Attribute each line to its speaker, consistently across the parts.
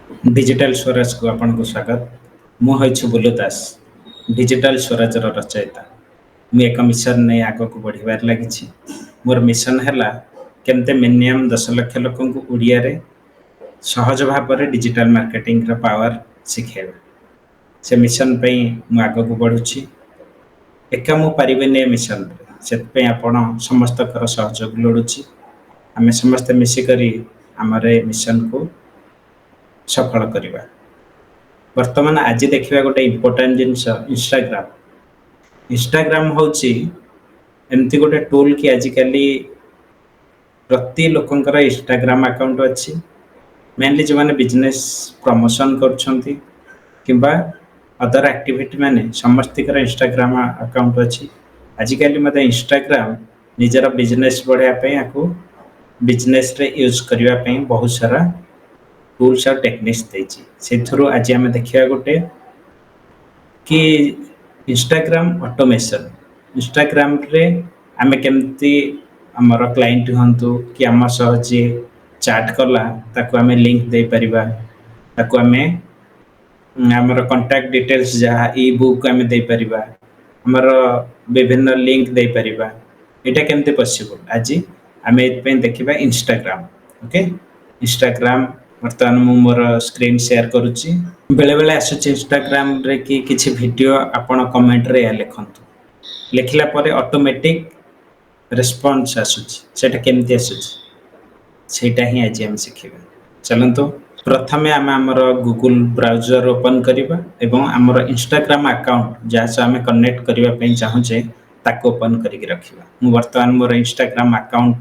Speaker 1: Digital Swaraj को आपन को स्वागत। मु होइछु बुलु दास, डिजिटल स्वराज रचयिता। मु एक मिशन नहीं आग को बढ़िबार लागिछि। मोर मिशन हैला केमते मिनिमम 10 लाख लोकन को उड़िया रे सहज भाव में डिजिटल मार्केटिंग रा पावर शिखेबा। से मिशन पे मु आग को बढ़ुछि। एका मु पारिबेनि ए मिशन रे। सेत पे आपण समस्त कर सहयोग लोडुछि। आमे समस्त मिसी करी हमरे मिशन को सफल करिबा। वर्तमान आज देखिबा गोटे इम्पोर्टेंट जिनस इंस्टाग्राम होची एमती गोटे टूल कि आजिकाली प्रति लोकंकर इंस्टाग्राम अकाउंट अच्छी। मेनली जो माने बिजनेस प्रमोशन करछंती किंबा अदर एक्टिविटी माने समस्तिकर इंस्टाग्राम अकाउंट अच्छी। आजिकाली मते इंस्टाग्राम निजर बिजनेस बढ़ाया पे आको बिजनेस रे यूज करिवा पे बहुत सारा टूल्स और टेक्निक्स देछि। सेथरो आज हम देखिया गोटे कि इंस्टाग्राम ऑटोमेशन। इंस्टाग्राम रे आमे केमती हमर क्लाइंट हंतु कि हम सह जे चैट कला ताको आमे लिंक दे परिबा। ताको आमे हमर कांटेक्ट डिटेल्स जहा ई बुक आमे दे परिबा। हमर विभिन्न लिंक दे परिबा। एटा केमते पॉसिबल आज आमे एत पे देखिबा इंस्टाग्राम। ओके इंस्टाग्राम वर्तमान मु मोर स्क्रीन शेयर करूची। बेले बेले आसुची इंस्टाग्राम रे कि किछि वीडियो आपण कमेंट रे या लिखंतु। लिखला परे ऑटोमेटिक रेस्पॉन्स आसुची। सेटा केमते आसुची सेटा ही आज हम सिखिबा। चलंतु प्रथमे आम हमर गूगल ब्राउजर ओपन करिबा एवं हमर इंस्टाग्राम अकाउंट जहा से हमें कनेक्ट करिबा पे चाहूचे ताको ओपन करिक रखिबा। मु वर्तमान मोर इंस्टाग्राम अकाउंट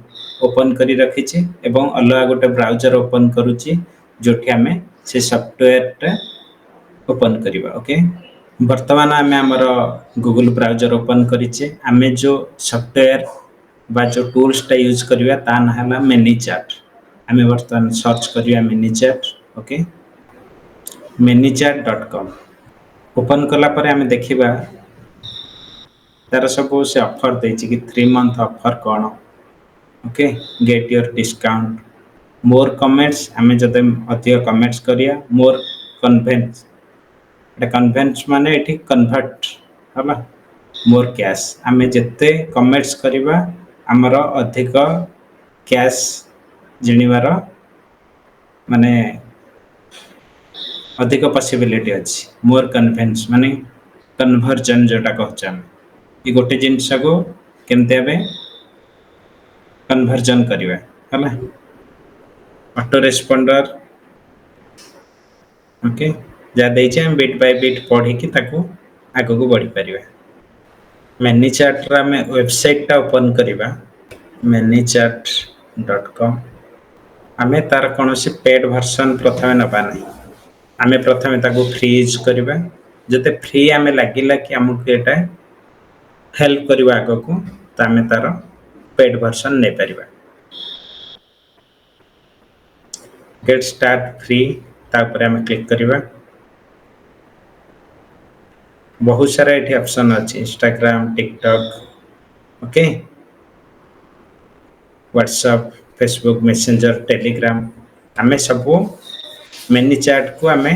Speaker 1: ओपन करी रखिछि एवं अलग गोटे ब्राउजर ओपन करूची जोठी हमें से सॉफ्टवेयर टा ओपन करिबा। ओके वर्तमान आमे हमर गूगल ब्राउजर ओपन करिचे। आमे जो सॉफ्टवेयर बा जो टूल्स टा यूज करिबा ता ना हला ManyChat। आमे वर्तमान सर्च करिया ManyChat। ओके manychat.com ओपन कला परे आमे देखिबा तार सब से ऑफर देछि कि 3 month offer cone. Okay get your discount more comments. आमे जदे अधिक कमेंट्स करिया मोर कन्वेंस। एटा कन्वेंस माने एठी कन्वर्ट हला मोर कैश। आमे जते कमेंट्स करिबा हमर अधिक कैश जिनिबार माने अधिक पॉसिबिलिटी अछि। मोर कन्वेंस माने कन्वर्जन जोटा कहछन ई गोटे जिंस को केमते आबे कन्वर्जन करिबा हला ऑटो रेस्पोंडर। ओके जा देछि हम बिट बाय बिट पढ़ी कि ताको आगो को बढ़ी परिबा। ManyChat रा में वेबसाइट टा ओपन करिबा manychat.com। आमे तार कोनोसी पेड वर्जन प्रथमे नबा नै। आमे प्रथमे ताको फ्री यूज करिबा। जते फ्री आमे लागिला कि हमकु एटा हेल्प करिबा आगो को तामे तार पेड वर्जन नै परिबा। गेट स्टार्ट फ्री तापर आमे क्लिक करिबा। बहुत सारा एठी ऑप्शन अछि Instagram TikTok okay WhatsApp Facebook messenger Telegram. आमे सब ManyChat को आमे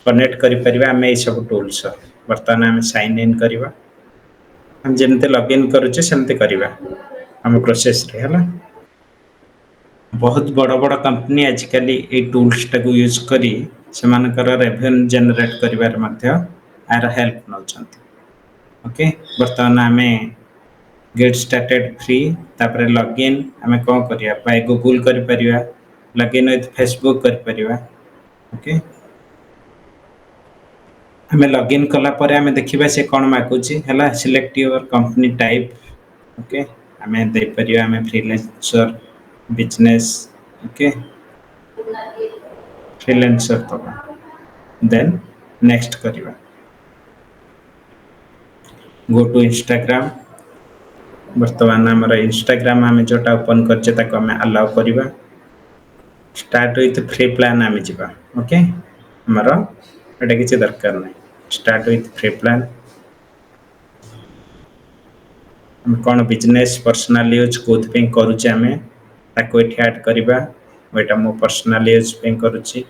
Speaker 1: कनेक्ट करि परिबा। आमे ए सब टूल्स वर्तमान आमे साइन इन करिबा। हम जेमते लॉगिन करूचे सेमते करिबा हम प्रोसेस रे हला। बहुत बड़ बड़ कंपनी आजिकाली ए टूल्स टाको यूज करी सेमानकर रेवेन्यू जनरेट करिबार मध्य आर हेल्प नउछंती। ओके वर्तमान आमे गेट स्टार्टेड फ्री तापर लॉगिन आमे कोन करिया बाय गूगल करि परिबा। लॉगिन विथ फेसबुक करि परिबा। ओके आमे लॉगिन कला परे आमे देखिबा से कोन मागुची हला select your company type. Okay आमे दे परिबा आमे फ्रीलांसर बिजनेस। ओके फ्रीलांसर तबा देन नेक्स्ट करिबा। Go to Instagram. वर्तमान हमर इंस्टाग्राम आमे जोटा ओपन करचे ताको आमे अलाउ करिबा। स्टार्ट विथ फ्री प्लान आमे जिबा। ओके हमर एटा किछि दरकार नै। स्टार्ट विथ फ्री प्लान हम कोन बिजनेस पर्सनल यूज कोथ पे करूचे आमे ताको एठी ऐड करिबा। एटा मो पर्सनल यूज पे करूची।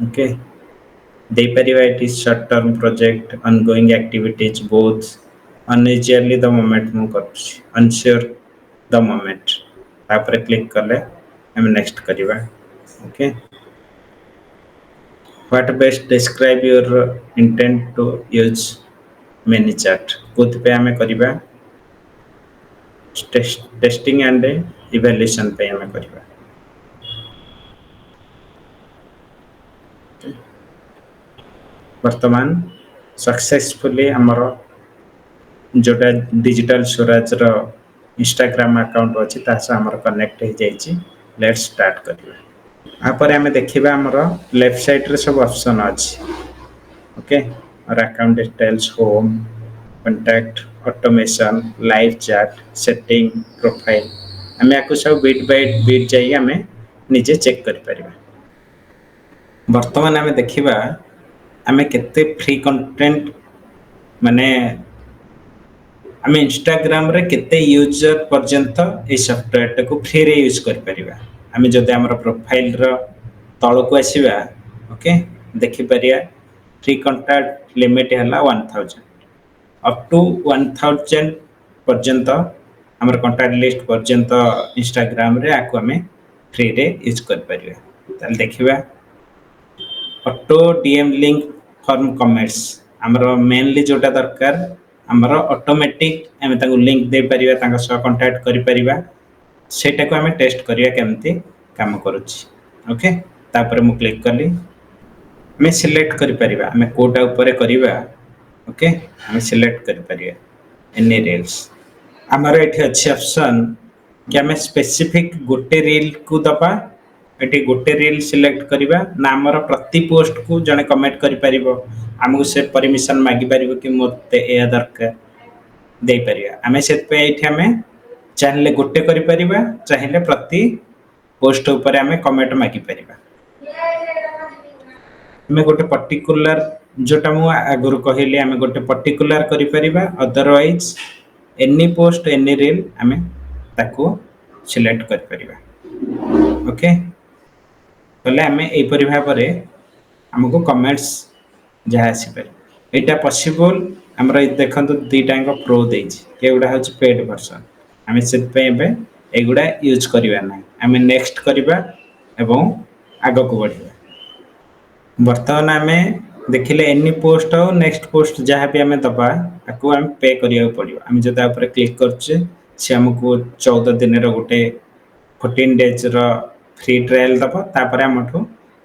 Speaker 1: ओके ଦେଇପାରିବା ଏଠି short term project ଅନଗୋଇଂ activities both unusually ଦ ମୋମେଣ୍ଟ ମୁଁ କରୁଛି ଅନସିଓର ଦ ମୋମେଣ୍ଟ ତାପରେ କ୍ଲିକ୍ କଲେ ଆମେ ନେକ୍ସଟ କରିବା okay What best describe your intent to use ManyChat? कोथिपे आमे करिबा टेस्टिंग एंड इवैल्यूएशन पे आमे करिबा वर्तमान सक्सेसफुली हमर जोटा डिजिटल स्वराज रो इंस्टाग्राम अकाउंट अछि तासा हमर कनेक्ट हो जाइछि लेट्स स्टार्ट करिबा आपर आमे देखिबा हमर लेफ्ट साइड रे सब ऑप्शन अछि ओके और account details home contact automation live chat setting profile आमे आकु सब बिट बाय बिट जाई आमे निजे चेक करि परिबा वर्तमान आमे देखिबा आमे केते फ्री कंटेंट माने आमे इंस्टाग्राम रे केते यूजर पर्यंत ए सॉफ्टवेयर टाको फ्री रे यूज कर परिबा आमे जदि हमर प्रोफाइल रो तळको आसीबा ओके देखि परिया फ्री कंटेंट लिमिट हला 1000 अप टू 1000 पर्यंत हमर कांटेक्ट लिस्ट पर्यंत इंस्टाग्राम रे आकु हमें फ्री रे यूज कर परिबा ताल देखिबा auto DM link form comments हमर मेनली जोटा दरकार हमर ऑटोमेटिक हम ताको लिंक दे परिबा ताका सह कांटेक्ट करि परिबा सेटा को हमें टेस्ट करिया केमती काम करूची ओके तापर मु क्लिक करली मैं सिलेक्ट करि परिबा हमें कोटा ऊपर करिबा ओके हमें सिलेक्ट करि परिबा एनी रील्स हमारे एठी अच्छी ऑप्शन कि हमें स्पेसिफिक गोटे रील को दबा एठी गोटे रील सिलेक्ट करिबा ना हमर प्रति पोस्ट को जने कमेंट करि परिबो हमहु से परमिशन मागी परिबो कि मोते ए दरकार दे परिबा हमें सेत पे एठी हमें चाहिले गोटे करि परिबा चाहिले प्रति पोस्ट ऊपर हमें कमेंट मागी परिबा हमें गोटे पर्टिकुलर जोटा मु आगुर कहली हमें गोटे पर्टिकुलर करि परिबा otherwise any post any reel हमें ताको सिलेक्ट कर परिबा ओके बोले हमें ए परि भाबरे हमको कमेंट्स जहाँ आसी पारे एटा पॉसिबल हमरा देखंतु दुईटांग प्रो देछि एगुडा हछ पेड वर्जन हमें से पे एबे एगुडा यूज करिवा ना हमें नेक्स्ट करिबा एवं आगो को बढ़िबा वर्तमान हमें देखिले एनी पोस्ट हो नेक्स्ट पोस्ट जहाँ भी हमें दबा ताको हम पे करिया पड़िबो हम जदा ऊपर क्लिक करछे से हमको 14 दिन रो गोटे 14 डेज रो फ्री ट्रायल दबा तापर हमठो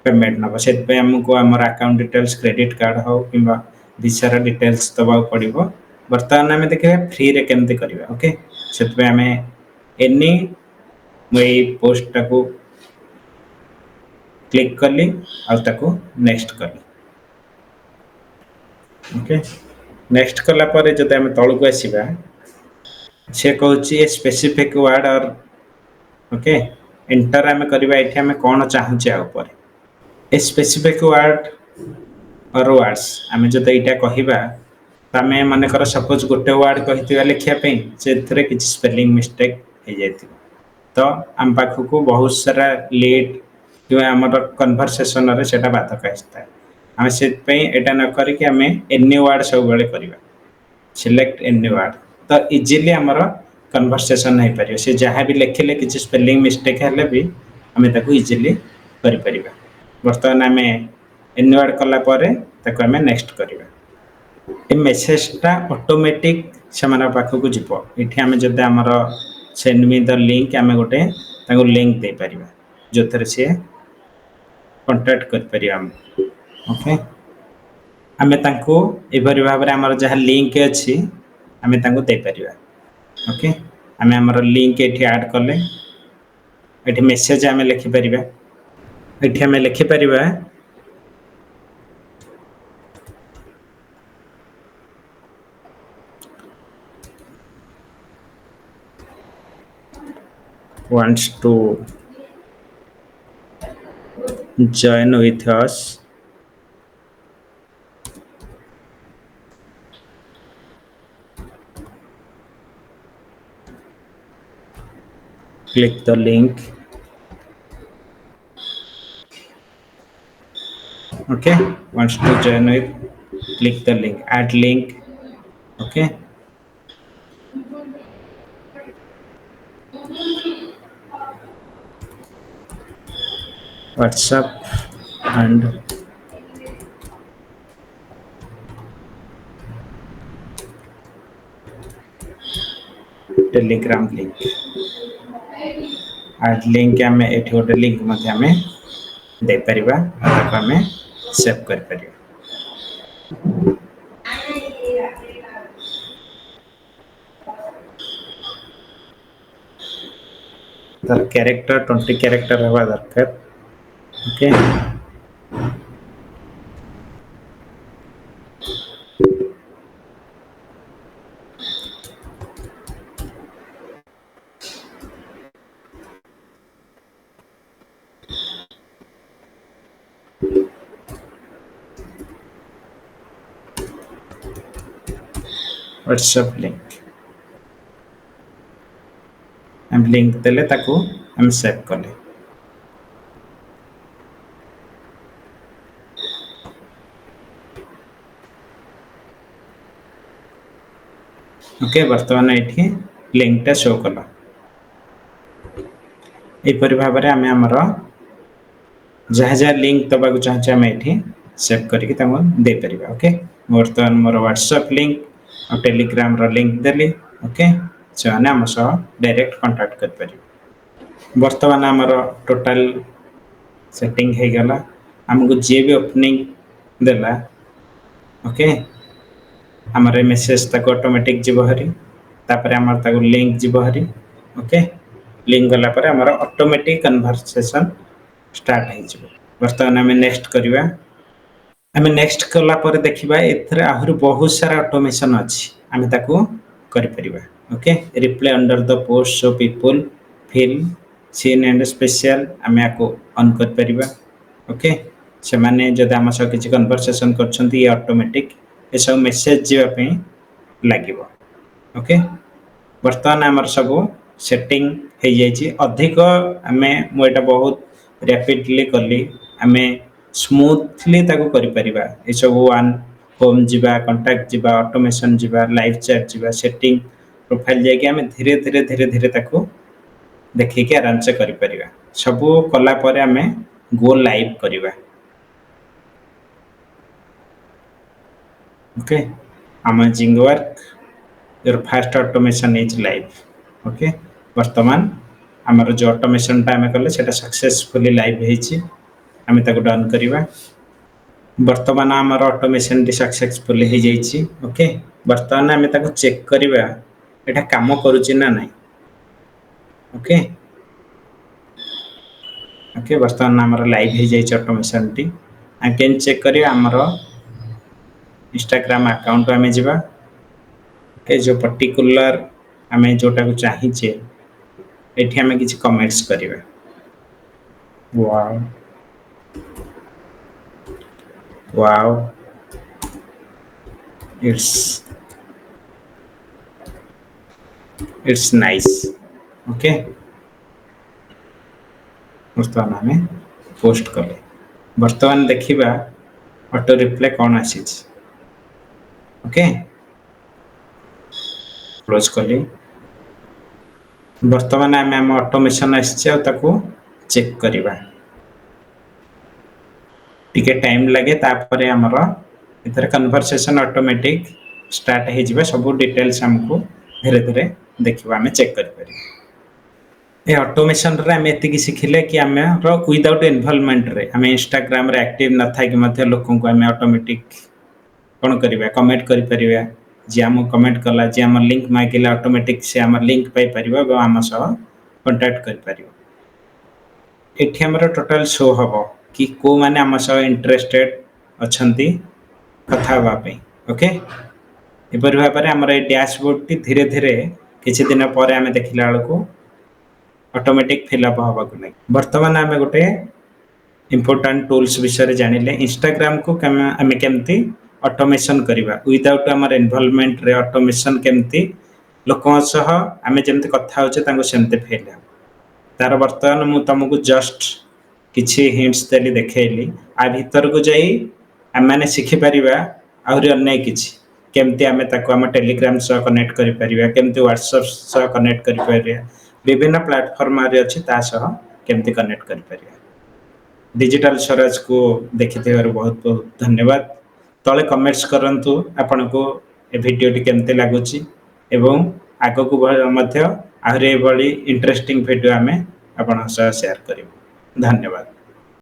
Speaker 1: पेमेंट नबा सेत पे हमको हमर अकाउंट डिटेल्स क्रेडिट कार्ड हो किबा वीसा रो डिटेल्स दबा पड़िबो वर्तमान हमें देखिबा फ्री रे केमते करिबा ओके सेत पे हमें एनी मई पोस्ट टाको क्लिक करली और ताको नेक्स्ट करली ओके नेक्स्ट कला पर जदि हम तळ को आसीबा से कहूची ए स्पेसिफिक वर्ड और ओके एंटर हम करबा एठी हम कोन चाहू छै ऊपर ए स्पेसिफिक वर्ड और वर्ड्स हम जदि एटा कहिबा तमे माने कर सपोज गोटे वर्ड कहितिबा लिखिया पे से थरे किछ स्पेलिंग मिस्टेक हे जायति तो हम पाखु को बहुत सारा लेट कि हमर कन्वर्सेशन रे सेटा बाधक आस्ता हम से पे एटा न करी कि हमें एनी वर्ड सब बेले करबा सिलेक्ट एनी वर्ड तो इजीली हमर कन्वर्सेशन है परियो से जहाँ भी लिखले किछ स्पेलिंग मिस्टेक हले भी हमें ताको इजीली करि परिबा वर्तमान हमें एनी वर्ड कला परे ताको हमें नेक्स्ट करबा ए मेसेज टा ऑटोमेटिक समाना पाखु को जिवो एठी हमें जदि हमर सेंड मी द लिंक हमें गोटे ताको लिंक दे परिबा जोथरे से कांटेक्ट कर परिबा हम ओके हमें ताको एभरि भाबरे हमर जहा लिंक अछि हमें ताको दे परिबा ओके हमें हमर लिंक एठी ऐड करले एठी मेसेज हमें लिखि परिबा एठी हमें लिखि परिबा wants to join with us click the link Okay, wants to join it, click the link, add link. Okay, WhatsApp and Telegram link. Add link ଆମେ ଏଠି ଗୋଟେ ଲିଙ୍କ ମଧ୍ୟ ଆମେ ଦେଇପାରିବା ଆଉ ତାକୁ ଆମେ ସେଭ୍ କରିପାରିବା। ତାର କ୍ୟାରେକ୍ଟର 20 କ୍ୟାରେକ୍ଟର ହେବା ଦରକାର। ଓକେ, WhatsApp link ଆମେ ଲିଙ୍କ ଦେଲେ ତାକୁ ଆମେ ସେଭ୍ କଲେ। ଓକେ, ବର୍ତ୍ତମାନ ଏଠି ଲିଙ୍କଟା ଶୋ କଲା। ଏହିପରି ଭାବରେ ଆମେ ଆମର ଯାହା ଯାହା ଲିଙ୍କ ଦେବାକୁ ଚାହୁଁଛେ ଆମେ ଏଠି ସେଭ୍ କରିକି ତାଙ୍କୁ ଦେଇପାରିବା। ଓକେ, ବର୍ତ୍ତମାନ ମୋର WhatsApp ଲିଙ୍କ ଆଉ ଟେଲିଗ୍ରାମର ଲିଙ୍କ ଦେଲି। ଓକେ, ସେମାନେ ଆମ ସହ ଡାଇରେକ୍ଟ କଣ୍ଟାକ୍ଟ କରିପାରିବେ। ବର୍ତ୍ତମାନ ଆମର ଟୋଟାଲ ସେଟିଂ ହେଇଗଲା। ଆମକୁ ଯିଏ ବି ଓପନିଂ ଦେଲା, ଓକେ, ଆମର ଏ ମେସେଜ ତାକୁ ଅଟୋମେଟିକ୍ ଯିବ ହେରି, ତାପରେ ଆମର ତାକୁ ଲିଙ୍କ ଯିବ ହେରି। ଓକେ, ଲିଙ୍କ ଗଲା ପରେ ଆମର ଅଟୋମେଟିକ୍ କନଭରସେସନ୍ ଷ୍ଟାର୍ଟ ହେଇଯିବ। ବର୍ତ୍ତମାନ ଆମେ ନେକ୍ସଟ କରିବା। ଆମେ ନେକ୍ସଟ କଲା ପରେ ଦେଖିବା ଏଥିରେ ଆହୁରି ବହୁତ ସାରା ଅଟୋମେସନ୍ ଅଛି, ଆମେ ତାକୁ କରିପାରିବା। Okay, reply under the post of people feel seen and special ଆମେ ଆକୁ ଅନ୍ କରିପାରିବା। ଓକେ, ସେମାନେ ଯଦି ଆମ ସହ କିଛି କନଭରସେସନ୍ କରୁଛନ୍ତି ଇଏ ଅଟୋମେଟିକ୍ ଏସବୁ ମେସେଜ ଯିବା ପାଇଁ ଲାଗିବ। ଓକେ, ବର୍ତ୍ତମାନ ଆମର ସବୁ ସେଟିଂ ହେଇଯାଇଛି। ଅଧିକ ମୁଁ ଏଇଟା ବହୁତ ରାପିଡଲି କଲି, ଆମେ ସ୍ମୁଥଲି ତାକୁ କରିପାରିବା। ଏସବୁ ହୋମ୍ ଯିବା, କଣ୍ଟାକ୍ଟ ଯିବା, ଅଟୋମେସନ୍ ଯିବା, ଲାଇଭ୍ ଚାଟ୍ ଯିବା, ସେଟିଂ ପ୍ରୋଫାଇଲ୍ ଯାଇକି ଆମେ ଧୀରେ ଧୀରେ ଧୀରେ ଧୀରେ ତାକୁ ଦେଖିକି ଆରାମସେ କରିପାରିବା। ସବୁ କଲା ପରେ ଆମେ ଗୋ ଲାଇଭ୍ କରିବା। Okay, amazing work, your first automation is live। Okay, ବର୍ତ୍ତମାନ ଆମର ଯେଉଁ ଅଟୋମେସନଟା ଆମେ କଲେ ସେଇଟା ସକ୍ସେସଫୁଲି ଲାଇଭ୍ ହେଇଛି। ଆମେ ତାକୁ ଡନ୍ କରିବା। ବର୍ତ୍ତମାନ ଆମର ଅଟୋମେସନଟି ସକ୍ସେସଫୁଲି ହେଇଯାଇଛି। ଓକେ, ବର୍ତ୍ତମାନ ଆମେ ତାକୁ ଚେକ୍ କରିବା ଏଇଟା କାମ କରୁଛି ନା ନାହିଁ। ଓକେ, ଓକେ, ବର୍ତ୍ତମାନ ଆମର ଲାଇଭ୍ ହେଇଯାଇଛି ଅଟୋମେସନଟି। ଆମେ କେମିତି ଚେକ୍ କରିବା? ଆମର ଇନଷ୍ଟାଗ୍ରାମ ଆକାଉଣ୍ଟ ଆମେ ଯିବା। ଏ ଯେଉଁ ପର୍ଟିକୁଲାର ଆମେ ଯେଉଁଟାକୁ ଚାହିଁଛେ ଏଠି ଆମେ କିଛି କମେଣ୍ଟସ୍ କରିବା। Wow wow, it's nice. Okay, ବର୍ତ୍ତମାନ ଆମେ ପୋଷ୍ଟ କଲେ। ବର୍ତ୍ତମାନ ଦେଖିବା ଅଟୋ ରିପ୍ଲାଏ କ'ଣ ଆସିଛି। ଓକେ, କ୍ଲୋଜ୍ କଲି। ବର୍ତ୍ତମାନ ଆମେ ଆମ ଅଟୋମେସନ୍ ଆସିଛି ଆଉ ତାକୁ ଚେକ୍ କରିବା। ଟିକେ ଟାଇମ୍ ଲାଗେ, ତାପରେ ଆମର ଏଥିରେ କନଭରସେସନ୍ ଅଟୋମେଟିକ୍ ଷ୍ଟାର୍ଟ ହେଇଯିବ। ସବୁ ଡିଟେଲ୍ସ ଆମକୁ ଧୀରେ ଧୀରେ ଦେଖିବା, ଆମେ ଚେକ୍ କରିପାରିବା। ଏ ଅଟୋମେସନରେ ଆମେ ଏତିକି ଶିଖିଲେ କି ଆମର ୱିଦାଉଟ୍ ଇନଭଲଭମେଣ୍ଟରେ ଆମେ ଇନଷ୍ଟାଗ୍ରାମରେ ଆକ୍ଟିଭ ନଥାଇକି ମଧ୍ୟ ଲୋକଙ୍କୁ ଆମେ ଅଟୋମେଟିକ୍ କ'ଣ କରିବା? କମେଣ୍ଟ କରିପାରିବା। ଯିଏ ଆମକୁ କମେଣ୍ଟ କଲା, ଯିଏ ଆମର ଲିଙ୍କ ମାଗିଲା, ଅଟୋମେଟିକ୍ ସେ ଆମର ଲିଙ୍କ ପାଇପାରିବ ଏବଂ ଆମ ସହ କଣ୍ଟାକ୍ଟ କରିପାରିବ। ଏଠି ଆମର ଟୋଟାଲ ଶୋ ହେବ କି କେଉଁମାନେ ଆମ ସହ ଇଣ୍ଟରେଷ୍ଟେଡ୍ ଅଛନ୍ତି କଥା ହେବା ପାଇଁ। ଓକେ, ଏପରି ଭାବରେ ଆମର ଏଇ ଡ୍ୟାସବୋର୍ଡଟି ଧୀରେ ଧୀରେ କିଛି ଦିନ ପରେ ଆମେ ଦେଖିଲା ବେଳକୁ ଅଟୋମେଟିକ୍ ଫିଲ୍ଅପ୍ ହେବାକୁ ଲାଗେ। ବର୍ତ୍ତମାନ ଆମେ ଗୋଟେ ଇମ୍ପୋର୍ଟାଣ୍ଟ ଟୁଲ୍ସ ବିଷୟରେ ଜାଣିଲେ। ଇନଷ୍ଟାଗ୍ରାମକୁ ଆମେ କେମିତି ଅଟୋମେସନ୍ କରିବା, ୱିଦାଉଟ୍ ଆମର ଇନଭଲଭମେଣ୍ଟରେ ଅଟୋମେସନ୍ କେମିତି ଲୋକଙ୍କ ସହ ଆମେ ଯେମିତି କଥା ହେଉଛେ ତାଙ୍କୁ ସେମିତି ଫିଲ୍ ହେବ। ତାର ବର୍ତ୍ତମାନ ମୁଁ ତୁମକୁ ଜଷ୍ଟ କିଛି hints ଦେଲି ଦେଖେଇଲି आ ଭିତରକୁ ଯାଇ ଆମେ ଶିଖିପାରିବା ଆହୁରି ଅନ୍ୟ କିଛି କେମିତି ଆମେ ତାକୁ ଆମ ଟେଲିଗ୍ରାମ ସହ କନେକ୍ଟ କରିପାରିବା କେମିତି ହ୍ୱାଟ୍ସଆପ୍ ସହ କନେକ୍ଟ କରିପାରିବା ବିଭିନ୍ନ ପ୍ଲାଟଫର୍ମ ଅଛି ତା ସହ କେମିତି କନେକ୍ଟ କରିପାରିବା डिजिटल स्वराज को देखिथिबाରୁ बहुत बहुत धन्यवाद तले कमेंट्स करंतु आपनको ए भिडियोटी केमते लागुची एवं आगकू मध्य आहरे बड़ी इंटरेस्टिंग वीडियो आमे आपण सह शेयर करिवु धन्यवाद।